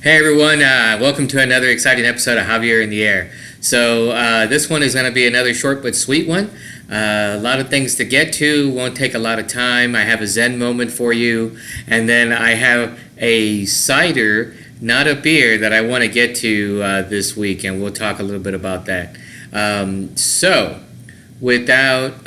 Hey everyone, welcome to another exciting episode of Javier In The Air. So this one is going to be another short but sweet one. A lot of things to get to, won't take a lot of time. I have a Zen moment for you, and then I have a cider, not a beer, that I want to get to this week, and we'll talk a little bit about that. So without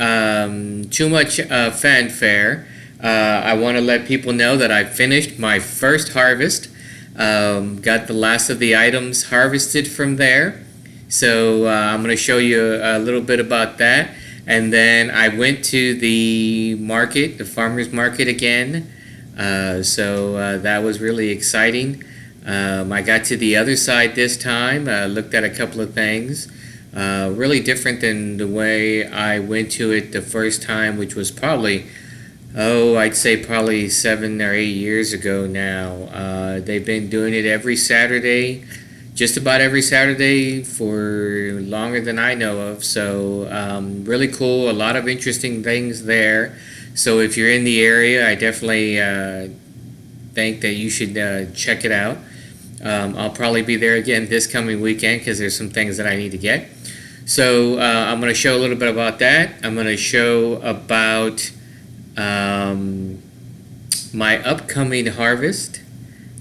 too much fanfare, I want to let people know that I finished my first harvest. Got the last of the items harvested from there. So I'm going to show you a little bit about that. And then I went to the market, the farmer's market again. So that was really exciting. I got to the other side this time, looked at a couple of things. Really different than the way I went to it the first time, which was probably I'd say probably 7 or 8 years ago now. They've been doing it every Saturday, just about every Saturday for longer than I know of. So really cool, a lot of interesting things there. So if you're in the area, I definitely think that you should check it out. I'll probably be there again this coming weekend because there's some things that I need to get. So I'm going to show a little bit about that. I'm going to show about my upcoming harvest,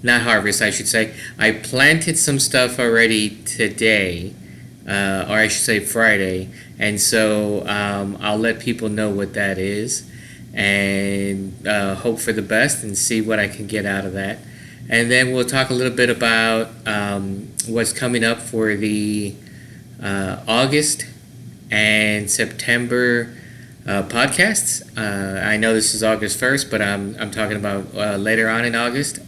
not harvest I should say. I planted some stuff already today, or I should say Friday, and so I'll let people know what that is and hope for the best and see what I can get out of that. And then we'll talk a little bit about what's coming up for the August and September podcasts. I know this is August 1st, but I'm talking about later on in August,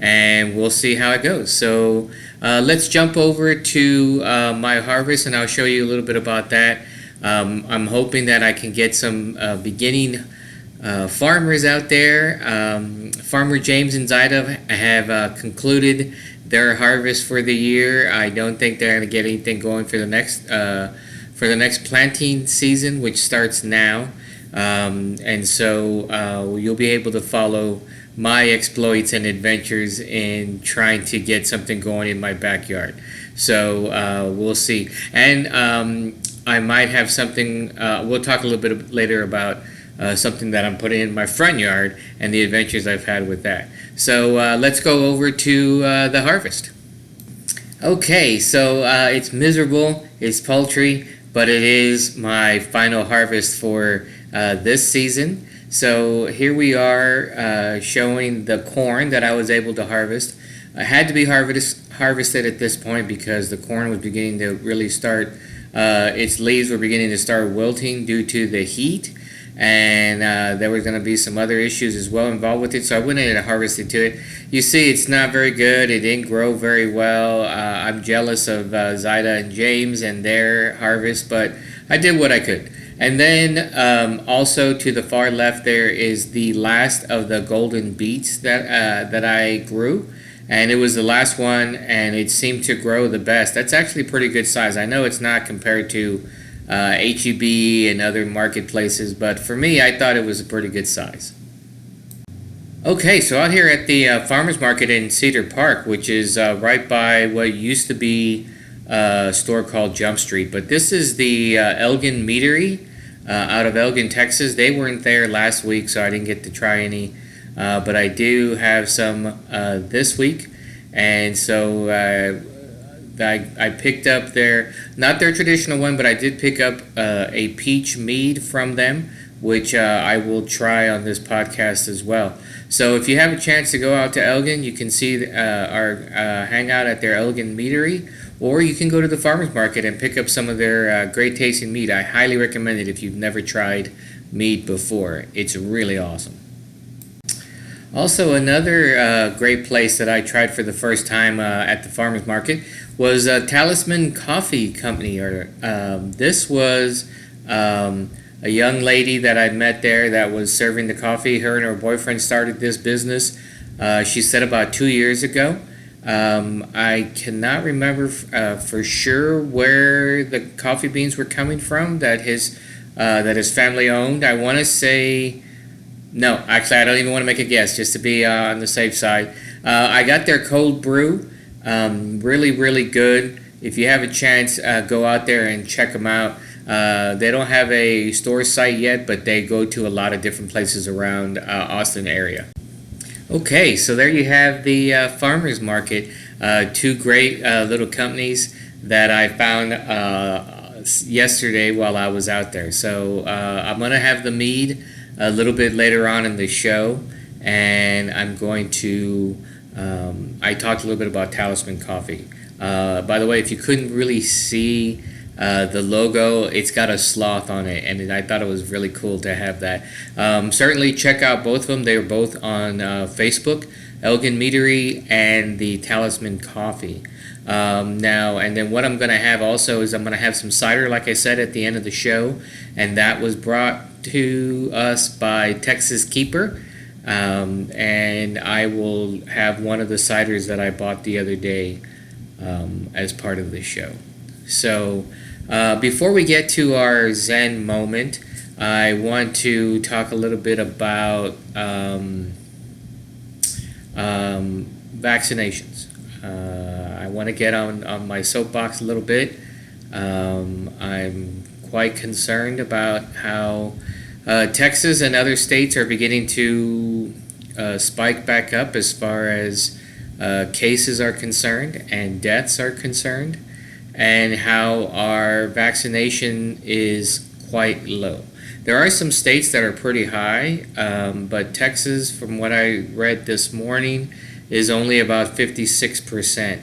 and we'll see how it goes. So let's jump over to my harvest, and I'll show you a little bit about that. I'm hoping that I can get some beginning farmers out there. Farmer James and Cider have concluded their harvest for the year. I don't think they're going to get anything going for the next planting season, which starts now. And so you'll be able to follow my exploits and adventures in trying to get something going in my backyard. So we'll see. And I might have something, we'll talk a little bit later about something that I'm putting in my front yard and the adventures I've had with that. So let's go over to the harvest. Okay, so it's miserable, it's paltry, but it is my final harvest for this season. So here we are showing the corn that I was able to harvest. I had to be harvested at this point because the corn was beginning to really start, its leaves were beginning to start wilting due to the heat. And there were going to be some other issues as well involved with it, so I went in and harvested to it. You see, it's not very good. It didn't grow very well. I'm jealous of Zida and James and their harvest, but I did what I could. And then also to the far left there is the last of the golden beets that I grew, and it was the last one, and it seemed to grow the best. That's actually pretty good size. I know it's not compared to HEB and other marketplaces, but for me, I thought it was a pretty good size. Okay, so out here at the farmers market in Cedar Park, which is right by what used to be a store called Jump Street, but this is the Elgin Meadery out of Elgin, Texas. They weren't there last week, so I didn't get to try any, but I do have some this week, and so I picked up not their traditional one, but I did pick up a peach mead from them, which I will try on this podcast as well. So if you have a chance to go out to Elgin, you can see or hang out at their Elgin Meadery, or you can go to the farmers market and pick up some of their great tasting mead. I highly recommend it if you've never tried mead before. It's really awesome. Also, another great place that I tried for the first time at the farmers market was Talisman Coffee Company. This was a young lady that I met there that was serving the coffee. Her and her boyfriend started this business, she said, about 2 years ago. I cannot remember for sure where the coffee beans were coming from that his family owned. I want to say... No, actually, I don't even want to make a guess, just to be on the safe side. I got their cold brew. Really, really good. If you have a chance, go out there and check them out. They don't have a store site yet, but they go to a lot of different places around Austin area. Okay, so there you have the farmers market. Two great little companies that I found yesterday while I was out there. So I'm gonna have the Mead a little bit later on in the show, and I'm going to. I talked a little bit about Talisman Coffee. By the way, if you couldn't really see the logo, it's got a sloth on it, and I thought it was really cool to have that. Certainly check out both of them. They are both on Facebook, Elgin Meadery and the Talisman Coffee. Now, and then what I'm going to have also is I'm going to have some cider, like I said, at the end of the show, and that was brought to us by TXKeeper. And I will have one of the ciders that I bought the other day as part of the show. So before we get to our Zen moment, I want to talk a little bit about vaccinations. I want to get on my soapbox a little bit. I'm quite concerned about how Texas and other states are beginning to spike back up as far as cases are concerned and deaths are concerned, and how our vaccination is quite low. There are some states that are pretty high, but Texas, from what I read this morning, is only about 56%.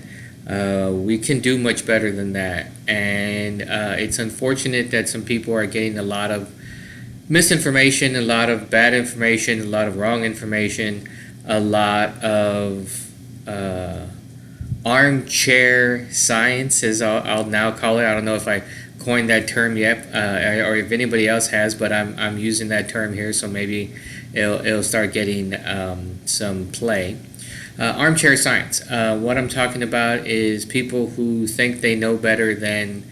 We can do much better than that, and it's unfortunate that some people are getting a lot of misinformation, a lot of bad information, a lot of wrong information, a lot of armchair science, as I'll now call it. I don't know if I coined that term yet, or if anybody else has, but I'm using that term here, so maybe it'll start getting some play. Armchair science. What I'm talking about is people who think they know better than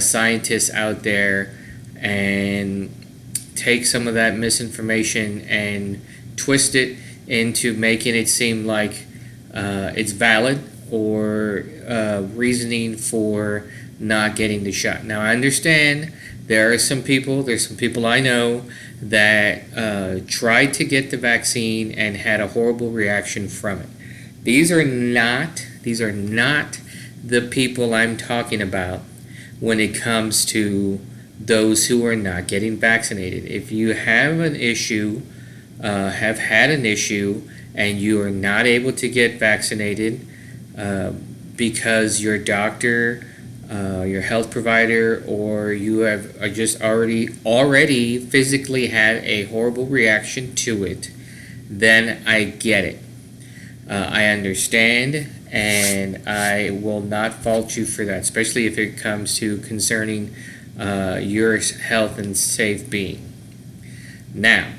scientists out there, and take some of that misinformation and twist it into making it seem like it's valid, or reasoning for not getting the shot. Now, I understand there's some people I know that tried to get the vaccine and had a horrible reaction from it. These are not the people I'm talking about when it comes to those who are not getting vaccinated. If you have an issue, have had an issue, and you are not able to get vaccinated because your doctor, your health provider, or you have just already physically had a horrible reaction to it, then I get it. I understand, and I will not fault you for that, especially if it comes to concerning your health and safe being. Now,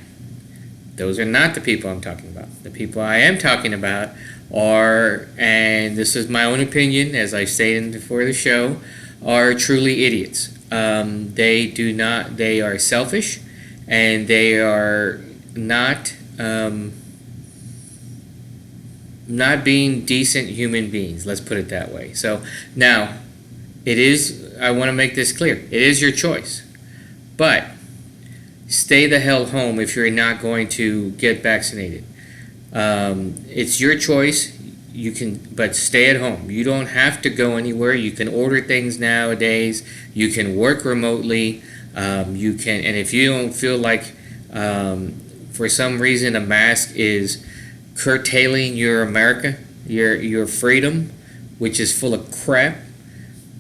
those are not the people I'm talking about. The people I am talking about are, and this is my own opinion, as I stated before the show, are truly idiots. They are selfish, and they are not being decent human beings. Let's put it that way. So now, I want to make this clear. It is your choice. But stay the hell home if you're not going to get vaccinated. It's your choice. But stay at home. You don't have to go anywhere. You can order things nowadays. You can work remotely. And if you don't feel like, for some reason, a mask is curtailing your America, your freedom, which is full of crap,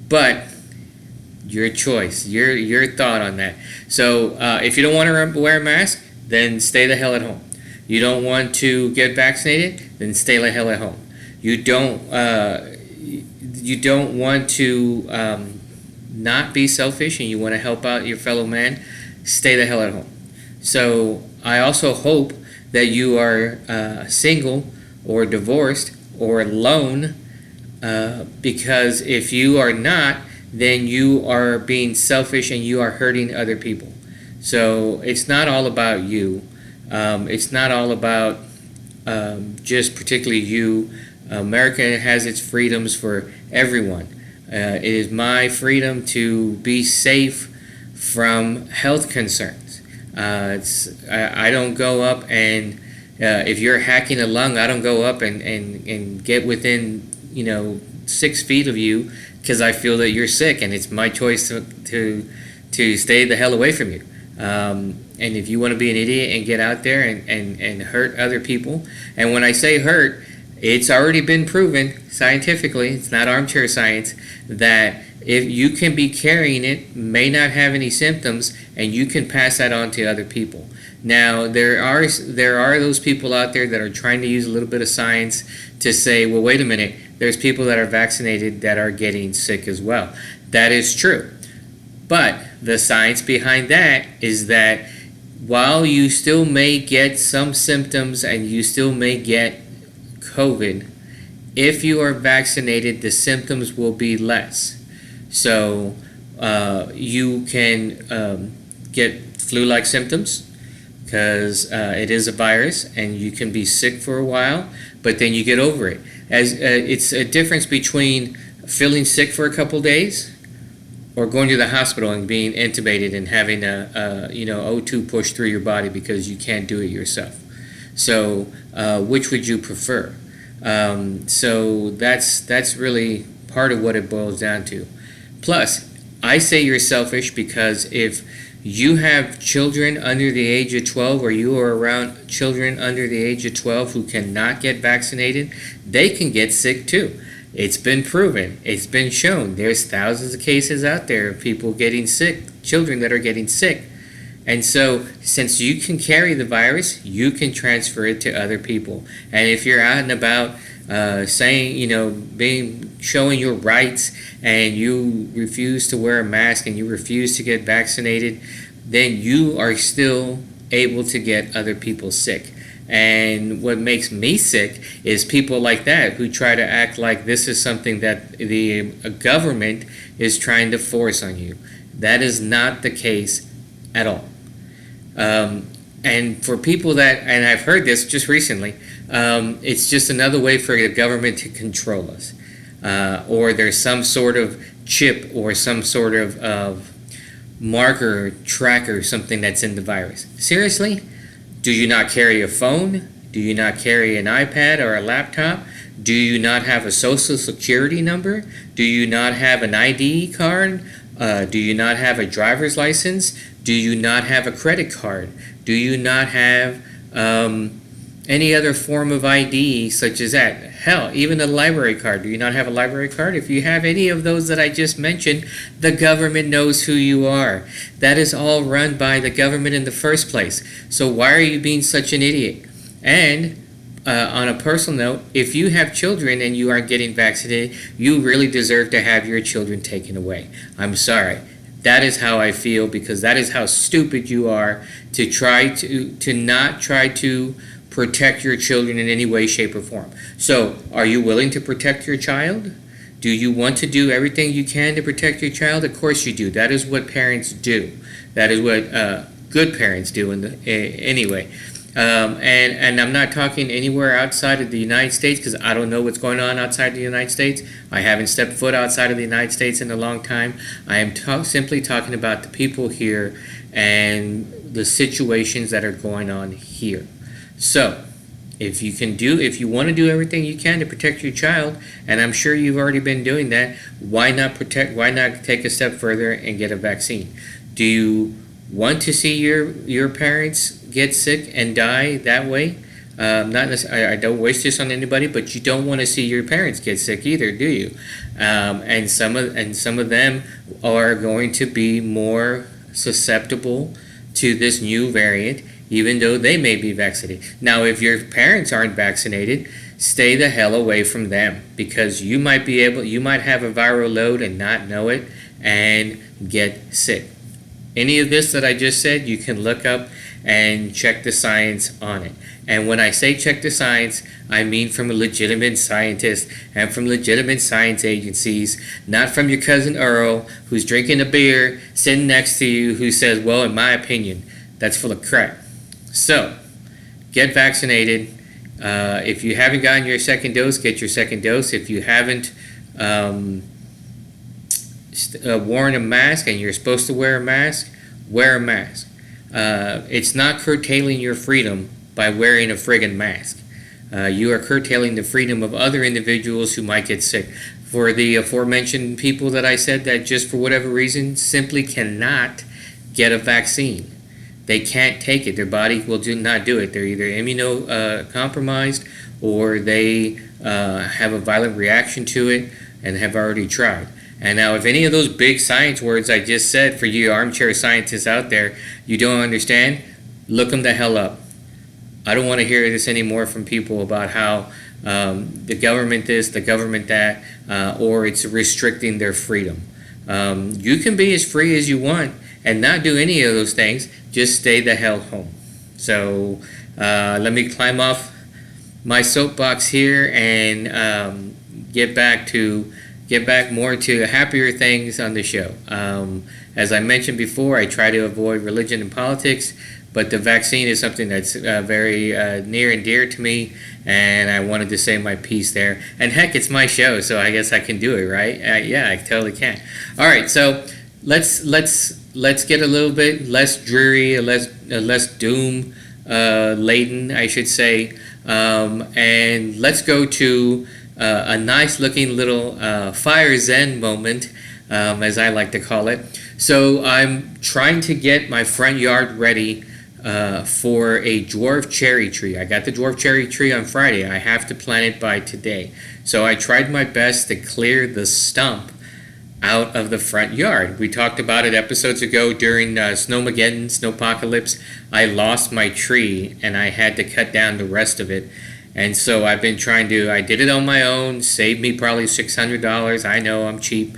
but your choice, your thought on that. So if you don't want to wear a mask, then stay the hell at home. You don't want to get vaccinated, then stay the hell at home. You don't want to not be selfish, and you want to help out your fellow man, stay the hell at home. So I also hope that you are single or divorced or alone, because if you are not, then you are being selfish and you are hurting other people. So it's not all about you. It's not all about just particularly you America has its freedoms for everyone. It is my freedom to be safe from health concerns. I don't go up and if you're hacking a lung, I don't go up and get within 6 feet of you because I feel that you're sick, and it's my choice to stay the hell away from you. And if you want to be an idiot and get out there and hurt other people, and when I say hurt, it's already been proven scientifically, it's not armchair science, that if you can be carrying it, may not have any symptoms, and you can pass that on to other people. Now, there are those people out there that are trying to use a little bit of science to say, well, wait a minute, there's people that are vaccinated that are getting sick as well. That is true. But the science behind that is that while you still may get some symptoms and you still may get COVID, if you are vaccinated, the symptoms will be less. So you can get flu-like symptoms because it is a virus, and you can be sick for a while, but then you get over it. It's a difference between feeling sick for a couple days or going to the hospital and being intubated and having a O2 pushed through your body because you can't do it yourself. So which would you prefer? So that's really part of what it boils down to. Plus, I say you're selfish because if you have children under the age of 12, or you are around children under the age of 12 who cannot get vaccinated, they can get sick too. It's been proven. It's been shown. There's thousands of cases out there of people getting sick, children that are getting sick. And so, since you can carry the virus, you can transfer it to other people. And if you're out and about showing your rights, and you refuse to wear a mask and you refuse to get vaccinated, then you are still able to get other people sick. And what makes me sick is people like that who try to act like this is something that the government is trying to force on you. That is not the case at all. And for people that, and I've heard this just recently, it's just another way for the government to control us. Or there's some sort of chip or some sort of marker, tracker, something that's in the virus. Seriously? Do you not carry a phone? Do you not carry an iPad or a laptop? Do you not have a social security number? Do you not have an ID card? Do you not have a driver's license? Do you not have a credit card? Do you not have any other form of ID such as that? Hell, even a library card. Do you not have a library card? If you have any of those that I just mentioned, the government knows who you are. That is all run by the government in the first place. So why are you being such an idiot? And on a personal note, if you have children and you aren't getting vaccinated, you really deserve to have your children taken away. I'm sorry. That is how I feel, because that is how stupid you are to try to not try to protect your children in any way, shape, or form. So, are you willing to protect your child? Do you want to do everything you can to protect your child? Of course you do. That is what parents do. That is what good parents do anyway. And I'm not talking anywhere outside of the United States, because I don't know what's going on outside the United States. I haven't stepped foot outside of the United States in a long time. I am simply talking about the people here and the situations that are going on here. So, if you want to do everything you can to protect your child, and I'm sure you've already been doing that, why not take a step further and get a vaccine? Do you want to see your parents get sick and die that way? Not necessarily, I don't wish this on anybody, but you don't want to see your parents get sick either, do you? And some of them are going to be more susceptible to this new variant, even though they may be vaccinated. Now, if your parents aren't vaccinated, stay the hell away from them, because you might have a viral load and not know it and get sick. Any of this that I just said, you can look up and check the science on it. And when I say check the science, I mean from a legitimate scientist and from legitimate science agencies, not from your cousin Earl, who's drinking a beer, sitting next to you, who says, well, in my opinion. That's full of crap. So, get vaccinated, If you haven't gotten your second dose, get your second dose. If you haven't um, worn a mask and you're supposed to wear a mask, wear a mask. It's not curtailing your freedom by wearing a friggin' mask. You are curtailing the freedom of other individuals who might get sick. For the aforementioned people that I said that just for whatever reason simply cannot get a vaccine. They can't take it. Their body will not do it. They're either immunocompromised or they have a violent reaction to it and have already tried. And now if any of those big science words I just said for you armchair scientists out there, you don't understand, look them the hell up. I don't want to hear this anymore from people about how the government this, the government that, or it's restricting their freedom. You can be as free as you want and not do any of those things. Just stay the hell home. So let me climb off my soapbox here and get back more to happier things on the show. As I mentioned before, I try to avoid religion and politics, but the vaccine is something that's very near and dear to me, and I wanted to say my piece there. And heck, it's my show, so I guess I can do it, right? Yeah, I totally can. All right, so let's get a little bit less dreary, less doom laden, I should say, and let's go to a nice looking little fire zen moment, as I like to call it. So I'm trying to get my front yard ready for a dwarf cherry tree. I got the dwarf cherry tree on Friday. I have to plant it by today. So I tried my best to clear the stump out of the front yard. We talked about it episodes ago during Snowmageddon, Snowpocalypse. I lost my tree and I had to cut down the rest of it. And so I've been I did it on my own, saved me probably $600. I know I'm cheap.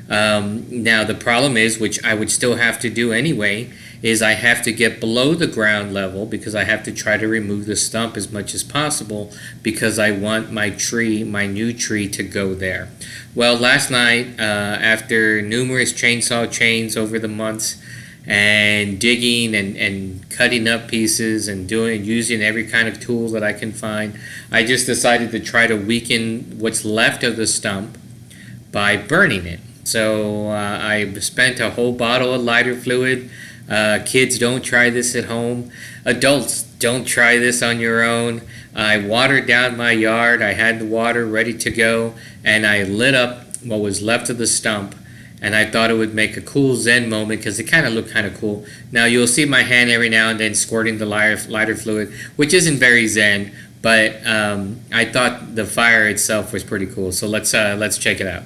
Now the problem is, which I would still have to do anyway, is I have to get below the ground level because I have to try to remove the stump as much as possible because I want my new tree to go there. Well, last night, after numerous chainsaw chains over the months and digging and cutting up pieces and using every kind of tool that I can find, I just decided to try to weaken what's left of the stump by burning it. So I spent a whole bottle of lighter fluid. Kids, don't try this at home. Adults, don't try this on your own. I watered down my yard. I had the water ready to go, and I lit up what was left of the stump, and I thought it would make a cool zen moment because it kind of looked kind of cool. Now you'll see my hand every now and then squirting the lighter fluid, which isn't very zen, but I thought the fire itself was pretty cool. So let's check it out.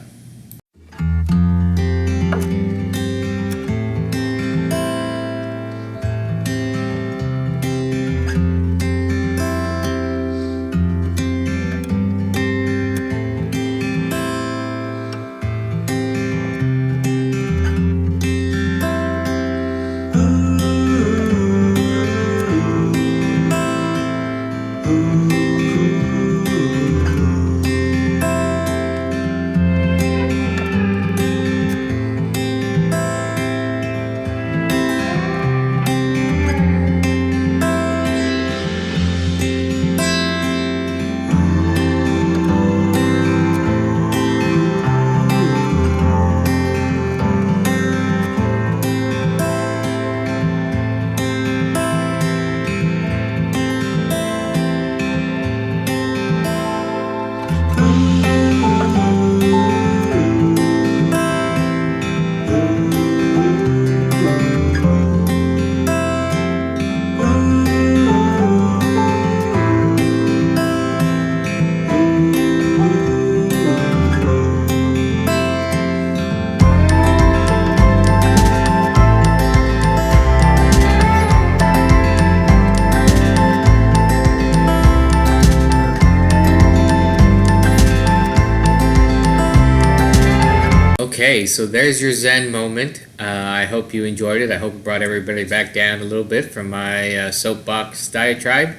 Okay, so there's your Zen moment. I hope you enjoyed it. I hope it brought everybody back down a little bit from my soapbox diatribe.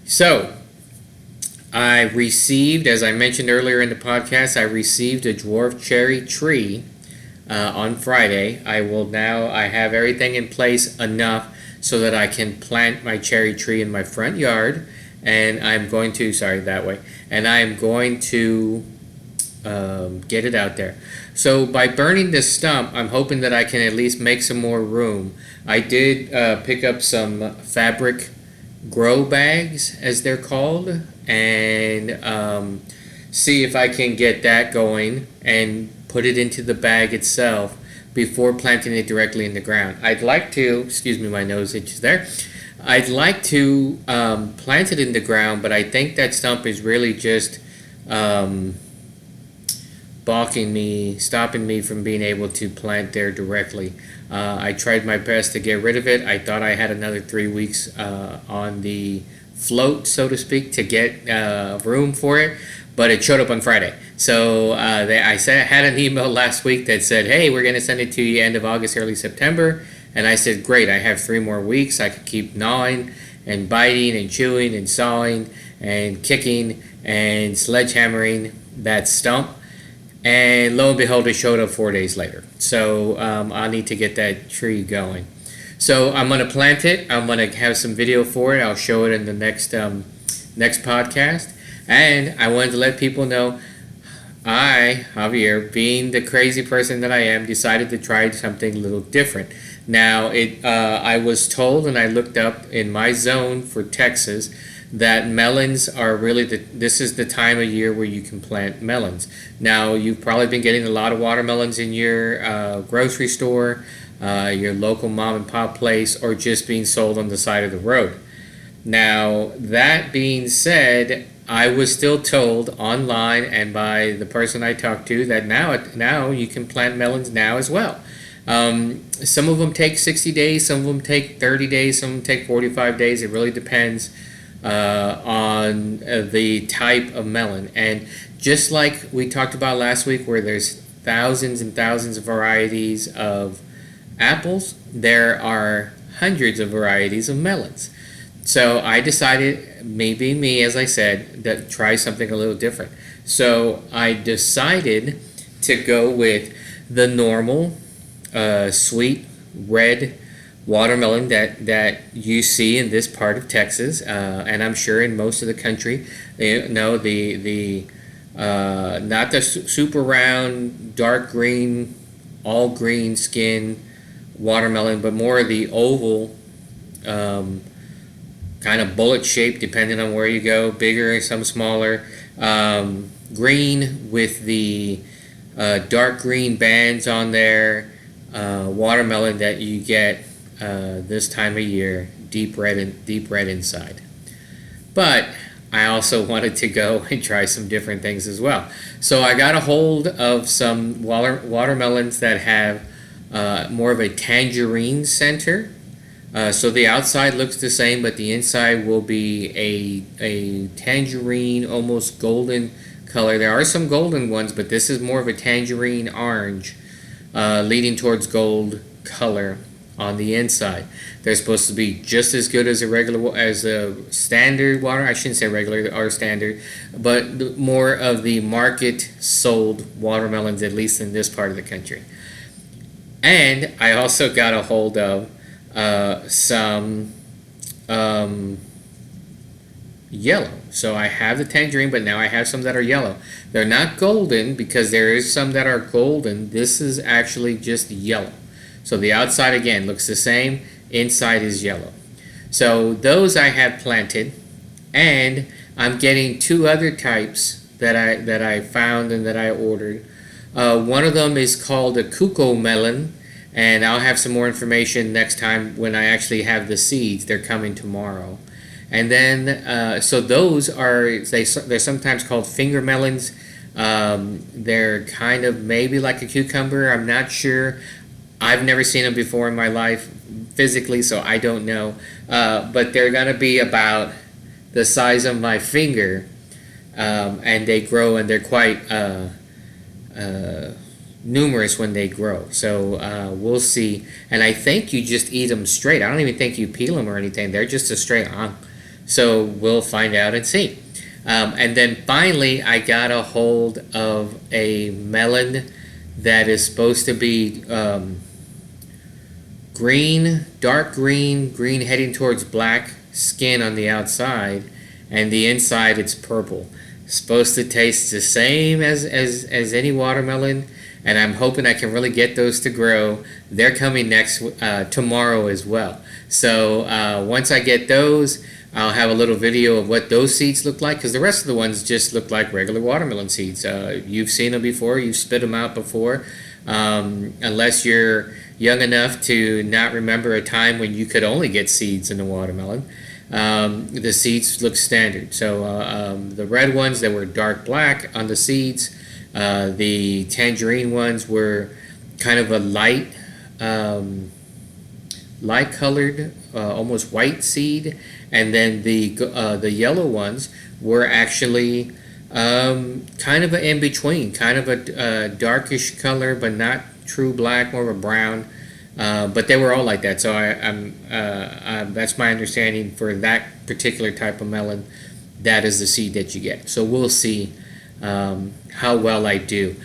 So, I received, as I mentioned earlier in the podcast, I received a dwarf cherry tree on Friday. I have everything in place enough so that I can plant my cherry tree in my front yard. and I'm going to, sorry, that way, and I'm going to get it out there. So by burning this stump, I'm hoping that I can at least make some more room. I did pick up some fabric grow bags, as they're called, and see if I can get that going and put it into the bag itself before planting it directly in the ground. I'd like to, excuse me, my nose itches there. I'd like to plant it in the ground, but I think that stump is really just balking me, stopping me from being able to plant there directly. I tried my best to get rid of it. I thought I had another 3 weeks on the float, so to speak, to get room for it, but it showed up on Friday. So I had an email last week that said, hey, we're going to send it to you end of August, early September. And I said, great, I have 3 more weeks. I could keep gnawing and biting and chewing and sawing and kicking and sledgehammering that stump. And lo and behold, it showed up 4 days later. So I need to get that tree going. So I'm going to plant it. I'm going to have some video for it. I'll show it in the next podcast. And I wanted to let people know I, Javier, being the crazy person that I am, decided to try something a little different. Now, I was told, and I looked up in my zone for Texas, that melons are really this is the time of year where you can plant melons. Now, you've probably been getting a lot of watermelons in your grocery store, your local mom and pop place, or just being sold on the side of the road. Now, that being said, I was still told online and by the person I talked to that now you can plant melons now as well. Some of them take 60 days, some of them take 30 days, some of them take 45 days. It really depends on the type of melon. And just like we talked about last week, where there's thousands and thousands of varieties of apples, there are hundreds of varieties of melons. So I decided, maybe me, as I said, that try something a little different. So I decided to go with the normal sweet red watermelon that you see in this part of Texas, and I'm sure in most of the country. No, the not the super round, dark green, all green skin watermelon, but more of the oval, kind of bullet shaped, depending on where you go. Bigger, some smaller. Green with the dark green bands on there. Watermelon that you get this time of year, deep red inside. But I also wanted to go and try some different things as well. So I got a hold of some watermelons that have more of a tangerine center. So the outside looks the same, but the inside will be a tangerine, almost golden color. There are some golden ones, but this is more of a tangerine orange, leading towards gold color on the inside. They're supposed to be just as good as a standard water. I shouldn't say regular or standard, but more of the market sold watermelons, at least in this part of the country. And I also got a hold of some yellow. So I have the tangerine, but now I have some that are yellow. They're not golden, because there is some that are golden. This is actually just yellow. So the outside again looks the same, inside is yellow. So those I have planted, and I'm getting 2 other types that I found and that I ordered. One of them is called a cuckoo melon, and I'll have some more information next time when I actually have the seeds. They're coming tomorrow. And then, so those they're sometimes called finger melons. They're kind of maybe like a cucumber. I'm not sure. I've never seen them before in my life physically, so I don't know. But they're going to be about the size of my finger, and they grow, and they're quite numerous when they grow. So we'll see. And I think you just eat them straight. I don't even think you peel them or anything. They're just a straight on. So we'll find out and see. And then finally, I got a hold of a melon that is supposed to be green, dark green, green heading towards black skin on the outside, and the inside it's purple. Supposed to taste the same as any watermelon, and I'm hoping I can really get those to grow. They're coming tomorrow as well. So once I get those, I'll have a little video of what those seeds look like, because the rest of the ones just look like regular watermelon seeds. You've seen them before, you've spit them out before, unless you're young enough to not remember a time when you could only get seeds in the watermelon. The seeds look standard. So the red ones that were dark black on the seeds, the tangerine ones were kind of a light colored, almost white seed, and then the yellow ones were actually kind of an in between, kind of a darkish color, but not true black, more of a brown. But they were all like that. So that's my understanding for that particular type of melon. That is the seed that you get. So we'll see how well I do.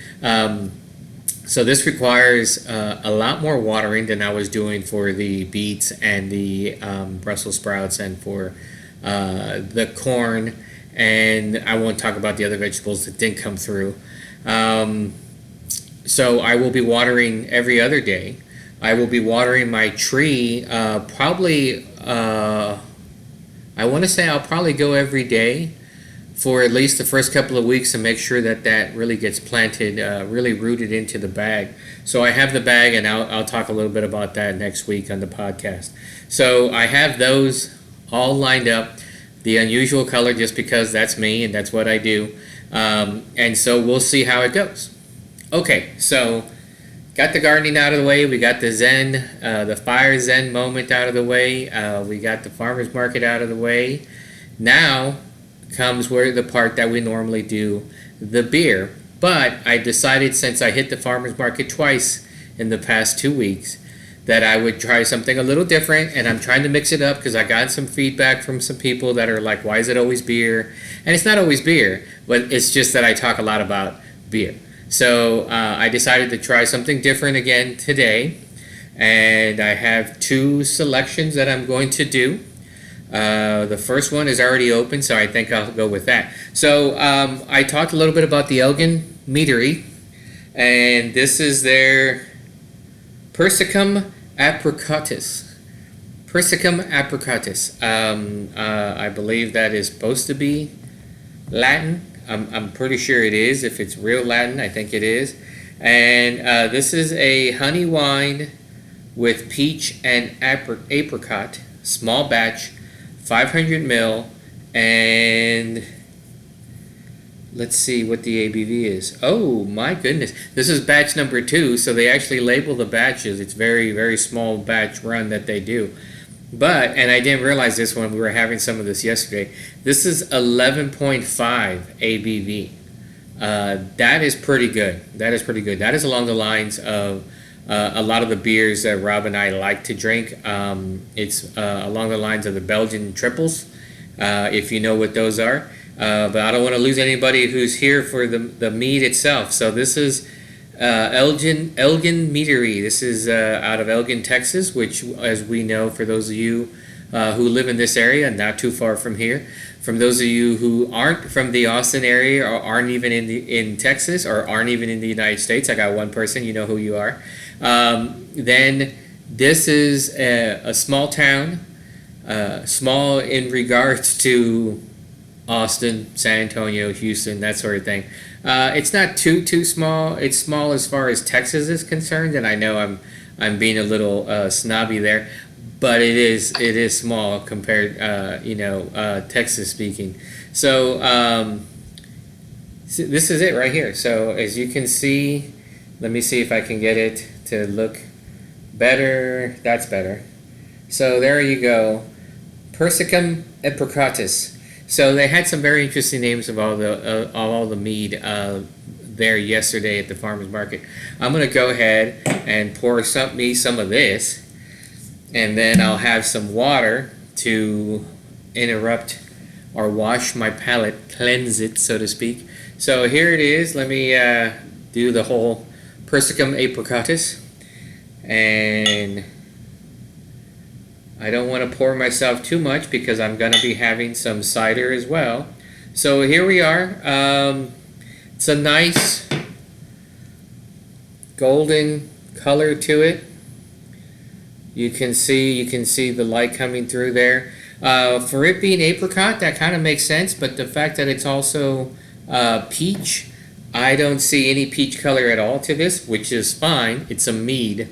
So this requires a lot more watering than I was doing for the beets and the Brussels sprouts and for the corn. And I won't talk about the other vegetables that didn't come through. So I will be watering every other day. I will be watering my tree probably, I want to say I'll probably go every day for at least the first couple of weeks to make sure that really gets planted, really rooted into the bag. So I have the bag, and I'll talk a little bit about that next week on the podcast. So I have those all lined up, the unusual color just because that's me and that's what I do. And so we'll see how it goes. Okay, so got the gardening out of the way. We got the Zen, the fire Zen moment out of the way. We got the farmer's market out of the way. Now comes where the part that we normally do, the beer. But I decided, since I hit the farmer's market twice in the past 2 weeks, that I would try something a little different, and I'm trying to mix it up because I got some feedback from some people that are like, why is it always beer? And it's not always beer, but it's just that I talk a lot about beer. So I decided to try something different again today, and I have 2 selections that I'm going to do. The first one is already open, so I think I'll go with that. So I talked a little bit about the Elgin Meadery, and this is their Persicum apricotis. Persicum apricotis. I believe that is supposed to be Latin. I'm pretty sure it is. If it's real Latin, I think it is. And this is a honey wine with peach and apricot, small batch, 500 ml, and let's see what the ABV is. Oh my goodness, this is batch number 2, so they actually label the batches. It's very, very small batch run that they do. But, and I didn't realize this when we were having some of this yesterday, this is 11.5 ABV. That is pretty good. That is pretty good. That is along the lines of a lot of the beers that Rob and I like to drink. It's along the lines of the Belgian triples, if you know what those are. But I don't want to lose anybody who's here for the mead itself. So this is Elgin Meadery. This is out of Elgin, Texas, which, as we know, for those of you who live in this area, not too far from here. From those of you who aren't from the Austin area or aren't even in Texas or aren't even in the United States, I got one person, you know who you are. Then this is a small town, small in regards to Austin, San Antonio, Houston, that sort of thing. It's not too small. It's small as far as Texas is concerned, and I know I'm being a little snobby there, but it is small compared, Texas speaking. So this is it right here. So as you can see, let me see if I can get it to look better. That's better. So there you go, Persicum apricotis. So they had some very interesting names of all the mead there yesterday at the farmer's market. I'm gonna go ahead and pour some of this, and then I'll have some water to interrupt or wash my palate, cleanse it, so to speak. So here it is. Let me do the whole Persicum apricotis, and I don't want to pour myself too much because I'm going to be having some cider as well. So here we are. It's a nice golden color to it. You can see the light coming through there. For it being apricot, that kind of makes sense, but the fact that it's also peach, I don't see any peach color at all to this, which is fine. It's a mead.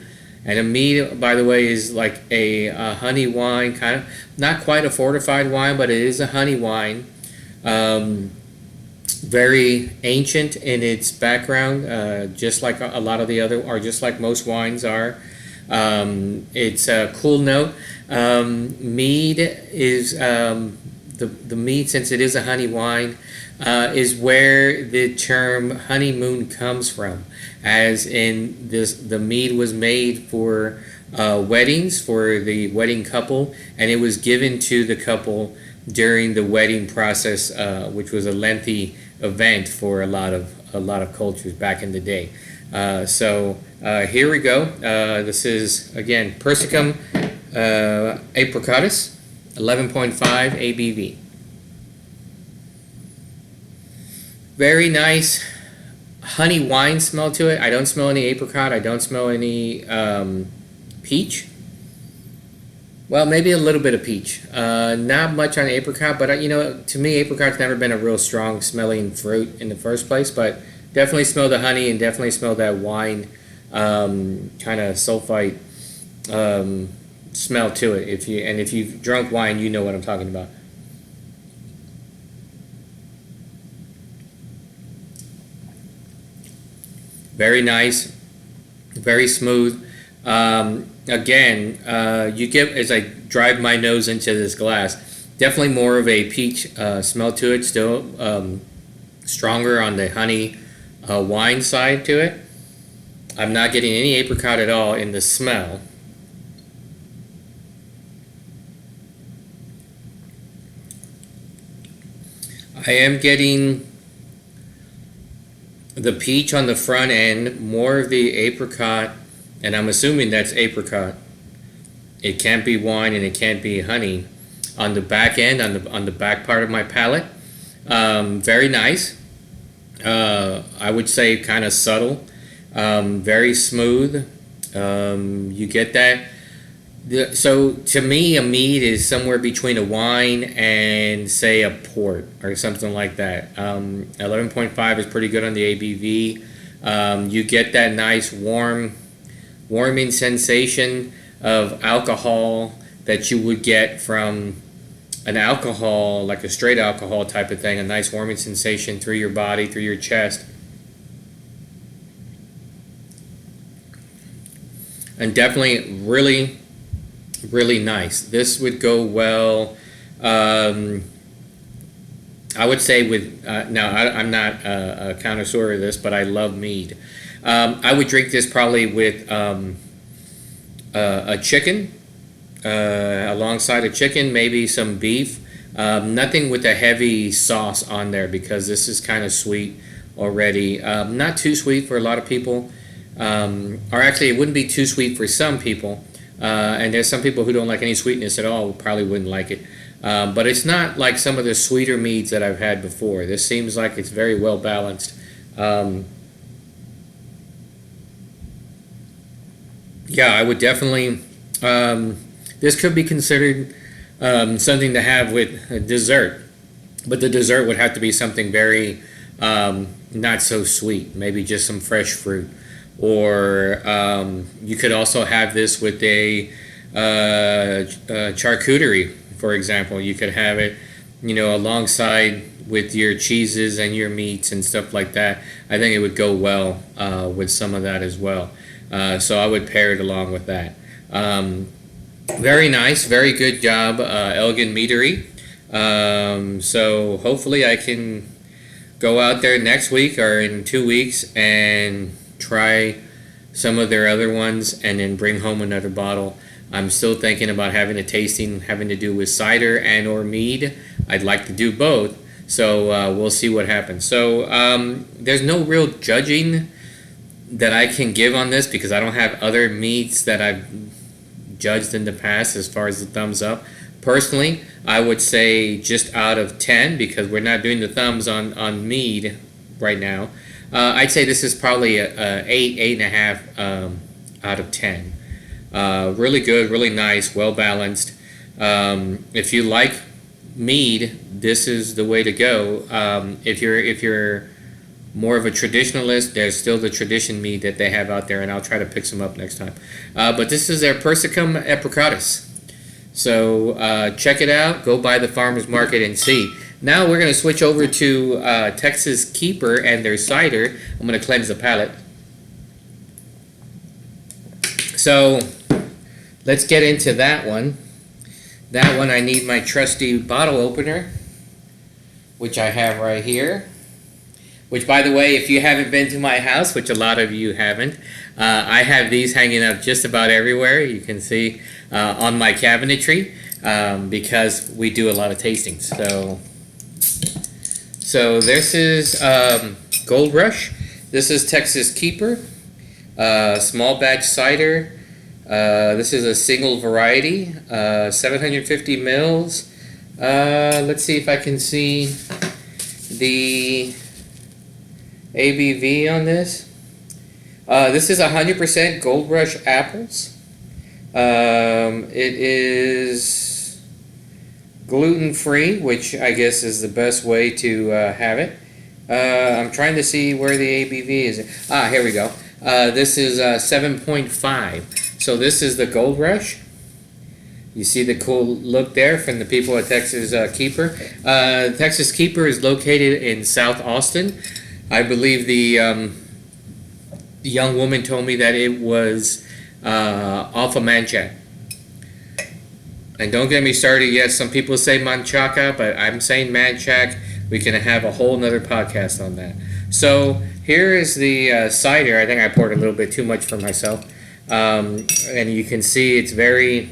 And a mead, by the way, is like a honey wine, kind of, not quite a fortified wine, but it is a honey wine. Very ancient in its background, just like a lot of the other, or just like most wines are. It's a cool note. Mead is the mead, since it is a honey wine, is where the term honeymoon comes from, as in the mead was made for weddings, for the wedding couple, and it was given to the couple during the wedding process, which was a lengthy event for a lot of cultures back in the day. So here we go. This is, again, Persicum apricotis, 11.5 ABV. Very nice honey wine smell to it. I don't smell any apricot. I don't smell any peach. Well, maybe a little bit of peach. Not much on apricot, but to me, apricot's never been a real strong smelling fruit in the first place. But definitely smell the honey and definitely smell that wine kind of sulfite smell to it. If you've drunk wine, you know what I'm talking about. Very nice, very smooth. Again, you get, as I drive my nose into this glass, definitely more of a peach smell to it. Still stronger on the honey wine side to it. I'm not getting any apricot at all in the smell. I am getting the peach on the front end, more of the apricot, and I'm assuming that's apricot. It can't be wine and it can't be honey. On the back end, on the back part of my palate, very nice. I would say kind of subtle, very smooth. You get that. So to me, a mead is somewhere between a wine and, say, a port or something like that. 11.5 is pretty good on the ABV. You get that nice warming sensation of alcohol that you would get from an alcohol, like a straight alcohol type of thing. A nice warming sensation through your body, through your chest. And definitely really, really nice. This would go well, I would say with, now I'm not a connoisseur of this, but I love mead. I would drink this probably with a chicken, alongside a chicken, maybe some beef. Nothing with a heavy sauce on there because this is kind of sweet already. Not too sweet for a lot of people, or actually it wouldn't be too sweet for some people. And there's some people who don't like any sweetness at all, probably wouldn't like it. But it's not like some of the sweeter meads that I've had before. This seems like it's very well balanced. Yeah, I would definitely, this could be considered something to have with a dessert. But the dessert would have to be something very not so sweet, maybe just some fresh fruit. Or you could also have this with a charcuterie, for example. You could have it, alongside with your cheeses and your meats and stuff like that. I think it would go well with some of that as well. So I would pair it along with that. Very nice, very good job, Elgin Meadery. So hopefully I can go out there next week or in 2 weeks and try some of their other ones and then bring home another bottle. I'm still thinking about having a tasting having to do with cider and or mead. I'd like to do both, so we'll see what happens. So there's no real judging that I can give on this because I don't have other meats that I've judged in the past as far as the thumbs up. Personally, I would say just out of 10, because we're not doing the thumbs on Mead right now. I'd say this is probably a 8.5 out of 10. Really good, really nice, well balanced. If you like Mead, this is the way to go. If you're more of a traditionalist, there's still the tradition Mead that they have out there, and I'll try to pick some up next time. But this is their Persicum apricotis. So check it out. Go by the farmer's market and see. Now we're going to switch over to TXKeeper and their cider. I'm going to cleanse the palate. So let's get into that one. That one I need my trusty bottle opener, which I have right here. Which, by the way, if you haven't been to my house, which a lot of you haven't, I have these hanging up just about everywhere. You can see on my cabinetry because we do a lot of tastings. So this is Gold Rush. This is TXKeeper, small batch cider. This is a single variety, 750 mils. Let's see if I can see the ABV on this. This is 100% Gold Rush apples. It is gluten-free, which I guess is the best way to have it. I'm trying to see where the ABV is. Here we go. This is 7.5. So this is the Gold Rush. You see the cool look there from the people at TXKeeper. TXKeeper is located in South Austin. I believe the young woman told me that it was off of Manchac. And don't get me started, yes, some people say Manchaca, but I'm saying Manchac. We can have a whole nother podcast on that. So here is the cider. I think I poured a little bit too much for myself. And you can see it's very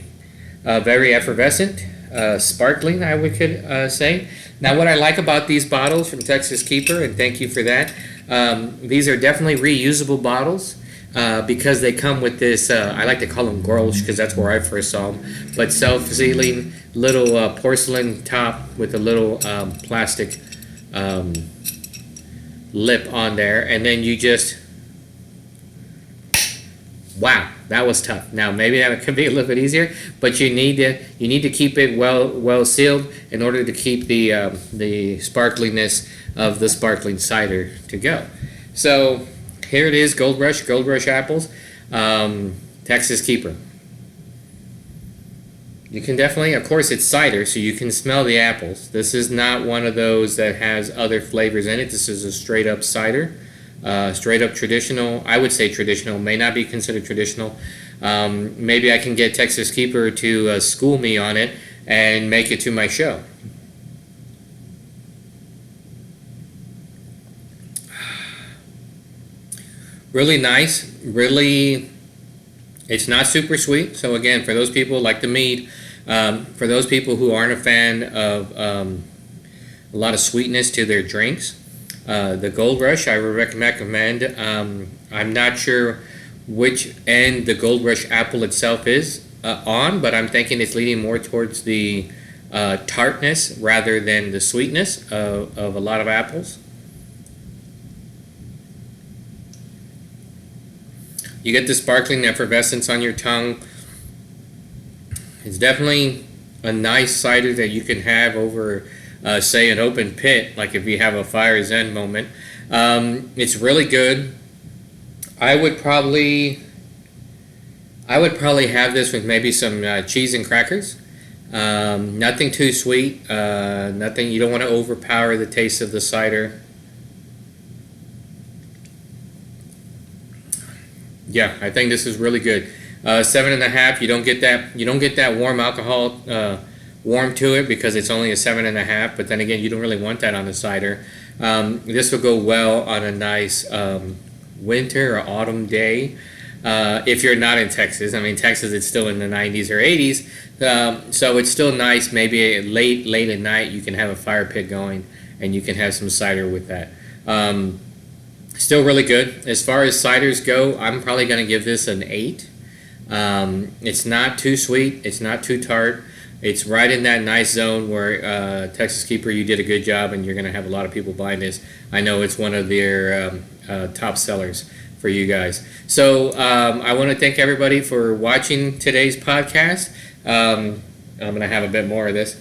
effervescent, sparkling, I could say. Now, what I like about these bottles from TXKeeper, and thank you for that, these are definitely reusable bottles because they come with this, I like to call them Grolsch because that's where I first saw them, but self-sealing little porcelain top with a little plastic lip on there, and then you just, wow, that was tough. Now maybe that could be a little bit easier, but you need to keep it well sealed in order to keep the sparkliness of the sparkling cider to go. So here it is, Gold Rush apples, TXKeeper. You can definitely, of course, it's cider, so you can smell the apples. This is not one of those that has other flavors in it. This is a straight up cider. Straight up traditional. I would say traditional, may not be considered traditional. Maybe I can get TXKeeper to school me on it and make it to my show. Really nice, really, it's not super sweet. So again, for those people like the Mead, for those people who aren't a fan of a lot of sweetness to their drinks, the Gold Rush I would recommend. I'm not sure which end the Gold Rush apple itself is on, but I'm thinking it's leaning more towards the tartness rather than the sweetness of a lot of apples. You get the sparkling effervescence on your tongue. It's definitely a nice cider that you can have over say an open pit, like if you have a Fire's End moment. It's really good. I would probably have this with maybe some cheese and crackers. Nothing too sweet. Nothing. You don't want to overpower the taste of the cider. Yeah, I think this is really good. 7.5. You don't get that warm alcohol warm to it because it's only a 7.5. But then again, you don't really want that on the cider. This will go well on a nice winter or autumn day. If you're not in Texas, I mean Texas, it's still in the 90s or 80s, so it's still nice. Maybe late at night, you can have a fire pit going, and you can have some cider with that. Still really good. As far as ciders go, I'm probably going to give this an 8. It's not too sweet. It's not too tart. It's right in that nice zone where Texas Keeper, you did a good job, and you're going to have a lot of people buying this. I know it's one of their top sellers for you guys. So I want to thank everybody for watching today's podcast. I'm going to have a bit more of this.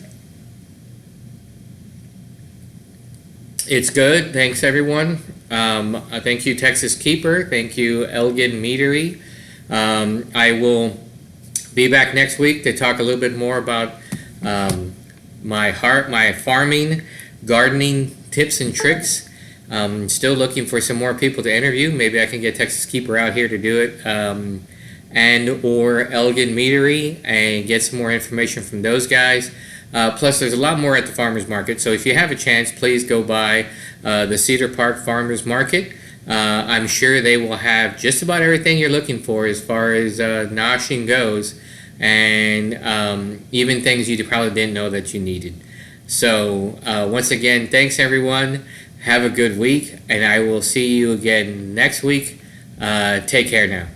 It's good. Thanks, everyone. Thank you, Texas Keeper. Thank you, Elgin Meadery. I will be back next week to talk a little bit more about my farming, gardening tips and tricks. Still looking for some more people to interview. Maybe I can get Texas Keeper out here to do it, and or Elgin Meadery, and get some more information from those guys. Plus, there's a lot more at the farmers market. So if you have a chance, please go by the Cedar Park Farmers Market. I'm sure they will have just about everything you're looking for as far as noshing goes, and even things you probably didn't know that you needed. So once again, thanks everyone. Have a good week, and I will see you again next week. Take care now.